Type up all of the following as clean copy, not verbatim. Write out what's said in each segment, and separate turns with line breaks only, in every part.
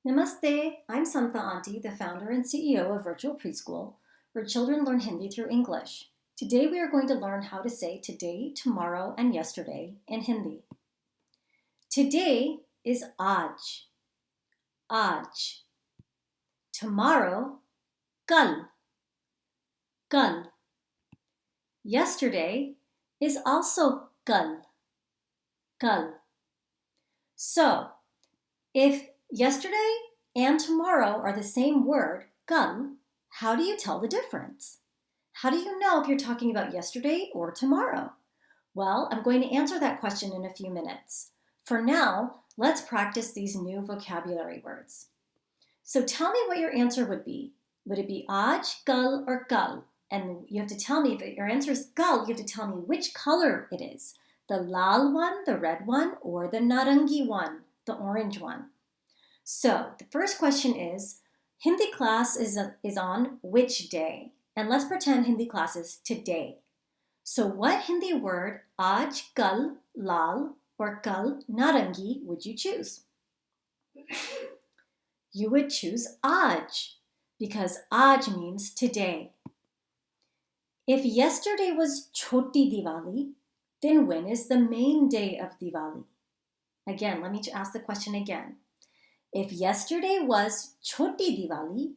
Namaste, I'm Santha Auntie, the founder and CEO of Virtual Preschool, where children learn Hindi through English. Today we are going to learn how to say today, tomorrow, and yesterday in Hindi. Today is aaj, aaj. Tomorrow, kal, kal. Yesterday is also kal, kal. So, if yesterday and tomorrow are the same word, kal, how do you tell the difference? How do you know if you're talking about yesterday or tomorrow? Well, I'm going to answer that question in a few minutes. For now, let's practice these new vocabulary words. So tell me what your answer would be. Would it be aaj, kal, or kal? And you have to tell me, if your answer is kal, you have to tell me which color it is. The lal one, the red one, or the narangi one, the orange one. So the first question is, Hindi class is on which day? And let's pretend Hindi class is today. So what Hindi word, aaj, kal, lal, or kal, narangi, would you choose? You would choose aaj, because aaj means today. If yesterday was Choti Diwali, then when is the main day of Diwali? Again, let me ask the question again. If yesterday was Choti Diwali,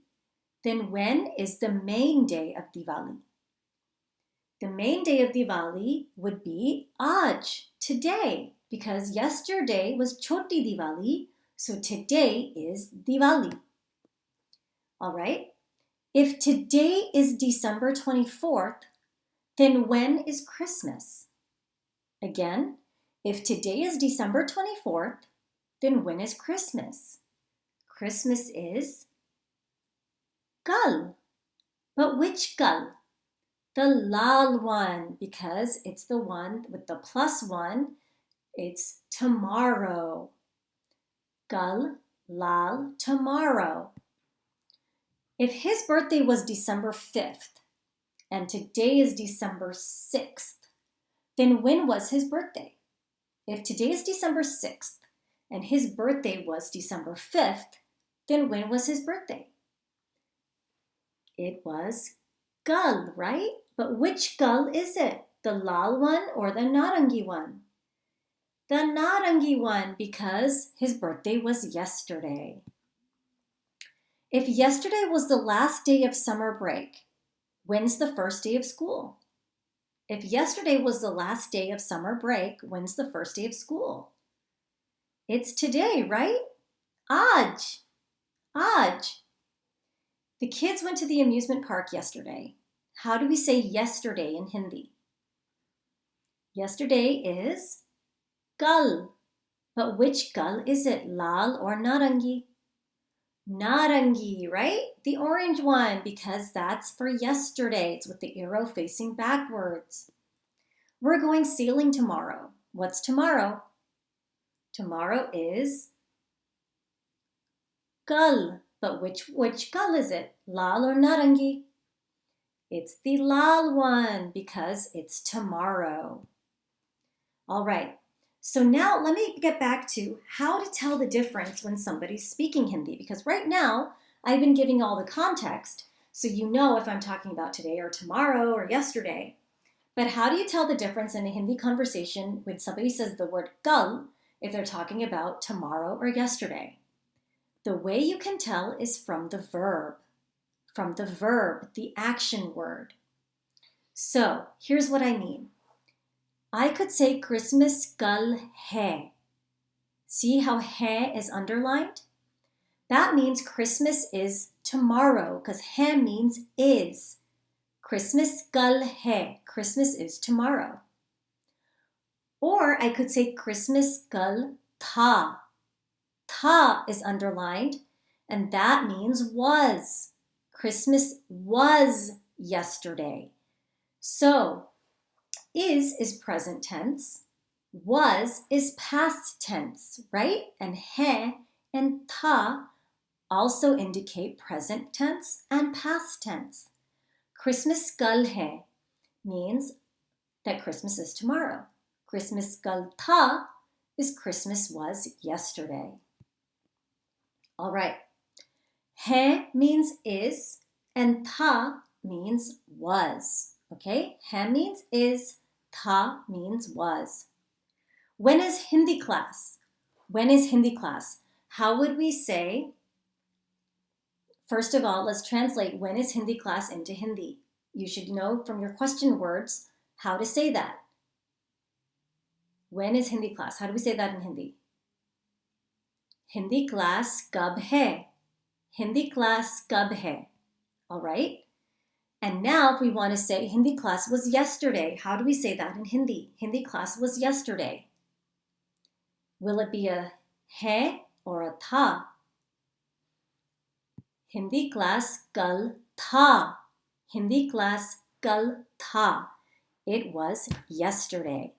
then when is the main day of Diwali? The main day of Diwali would be aaj, today, because yesterday was Choti Diwali, so today is Diwali. All right? If today is December 24th, then when is Christmas? Again, if today is December 24th, then when is Christmas? Christmas is kal. But which kal? The lal one, because it's the one with the plus one. It's tomorrow. Kal, lal, tomorrow. If his birthday was December 5th and today is December 6th, then when was his birthday? If today is December 6th and his birthday was December 5th, then when was his birthday? It was kal, right? But which kal is it? The lal one or the narangi one? The narangi one, because his birthday was yesterday. If yesterday was the last day of summer break, when's the first day of school? If yesterday was the last day of summer break, when's the first day of school? It's today, right? Aaj, aaj. The kids went to the amusement park yesterday. How do we say yesterday in Hindi? Yesterday is kal. But which kal is it, lal or narangi? Narangi, right? The orange one, because that's for yesterday. It's with the arrow facing backwards. We're going sailing tomorrow. What's tomorrow? Tomorrow is kal. But which kal is it? Lal or narangi? It's the lal one, because it's tomorrow. All right. So now let me get back to how to tell the difference when somebody's speaking Hindi, because right now I've been giving all the context, so you know if I'm talking about today or tomorrow or yesterday. But how do you tell the difference in a Hindi conversation when somebody says the word kal if they're talking about tomorrow or yesterday? The way you can tell is from the verb, the action word. So here's what I mean. I could say Christmas kal hai. See how hai is underlined? That means Christmas is tomorrow, because hai means is. Christmas kal hai. Christmas is tomorrow. Or I could say Christmas kal thaa. Thaa is underlined, and that means was. Christmas was yesterday. So, is present tense, was is past tense, right? And hai and thaa also indicate present tense and past tense. Christmas kal hai means that Christmas is tomorrow. Christmas kal thaa is Christmas was yesterday. All right. Hai means is and thaa means was. Okay? Hai means is, thaa means was. When is Hindi class? When is Hindi class? How would we say? First of all, let's translate when is Hindi class into Hindi. You should know from your question words how to say that. When is Hindi class? How do we say that in Hindi? Hindi class kab hai? Hindi class kab hai? All right? And now if we want to say Hindi class was yesterday, how do we say that in Hindi? Hindi class was yesterday. Will it be a hai or a thaa? Hindi class kal thaa. Hindi class kal thaa. It was yesterday.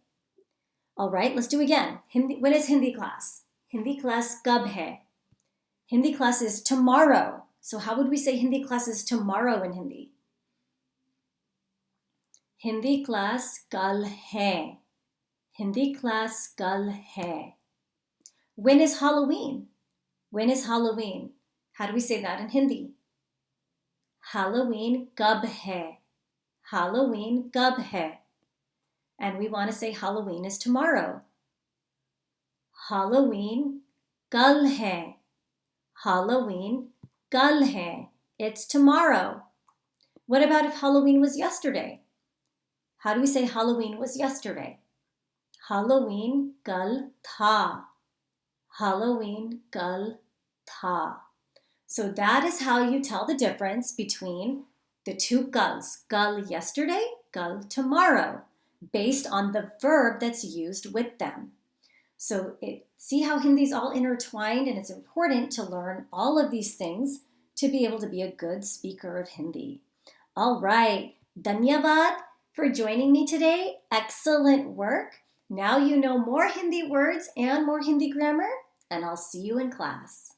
All right, let's do again. When is Hindi class? Hindi class kab hai? Hindi class is tomorrow. So how would we say Hindi class is tomorrow in Hindi? Hindi class kal hai. Hindi class kal hai. When is Halloween? When is Halloween? How do we say that in Hindi? Halloween kab hai? Halloween kab hai? And we want to say Halloween is tomorrow. Halloween kal hai. Halloween kal hai. It's tomorrow. What about if Halloween was yesterday? How do we say Halloween was yesterday? Halloween kal thaa. Halloween kal thaa. So that is how you tell the difference between the two kals. Kal yesterday, kal tomorrow, based on the verb that's used with them. So see how Hindi is all intertwined, and it's important to learn all of these things to be able to be a good speaker of Hindi. All right, Dhanyavad for joining me today. Excellent work. Now you know more Hindi words and more Hindi grammar, and I'll see you in class.